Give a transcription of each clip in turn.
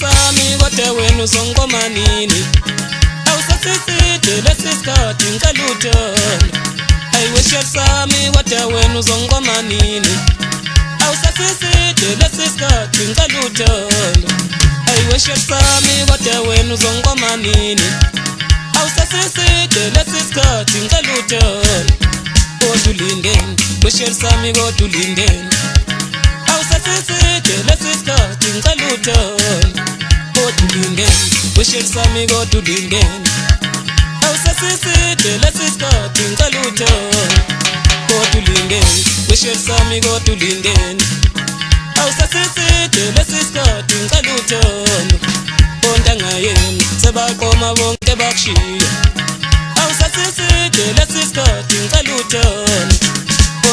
sami kodwa wena uzongoma nini awusasiside lesisikhathi ngicela uthole ayiweshe sami kodwa wena uzongoma nini awusasiside lesisikhathi ngicela uthole ayiweshe sami kodwa wena uzongoma nini awusasiside lesisikhathi ngicela uthole kodulindeni weshe sami kodulindeni awusasiside lesisikhathi ngicela uthole kodulindeni weshe sami kodulindeni awusasiside lesisikhathi ngicela uthole kodulindeni weshe sami kodulindeni awusasiside lesisikhathi ngicela uthole ontangayeni sebaqoma bonke bakushiya awusasiside lesisikhathi ngicela uthole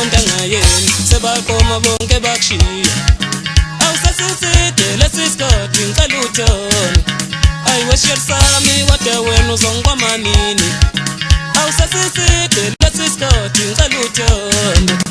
ontangayeni sebaqoma bonke bakushiya awusasiside lesisikhathi ngicela uthole ayiweshe sami kodwa wena uzongoma nini awusasiside lesisikhathi ngicela uthole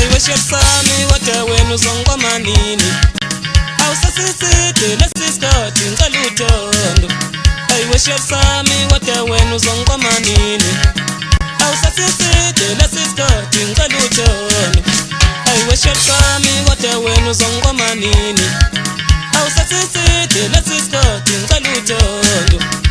ayiweshe sami kodwa wena uzongoma nini awusasiside lesisikhathi ngicela uthole ayiweshe sami kodwa wena uzongoma nini awusasiside lesisikhathi ngicela uthole ayiweshe sami kodwa wena uzongoma nini awusasiside lesisikhathi ngicela uthole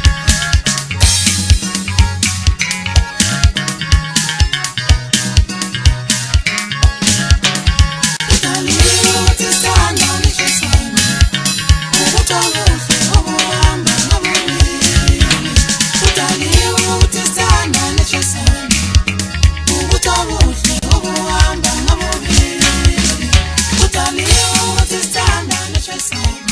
What is time?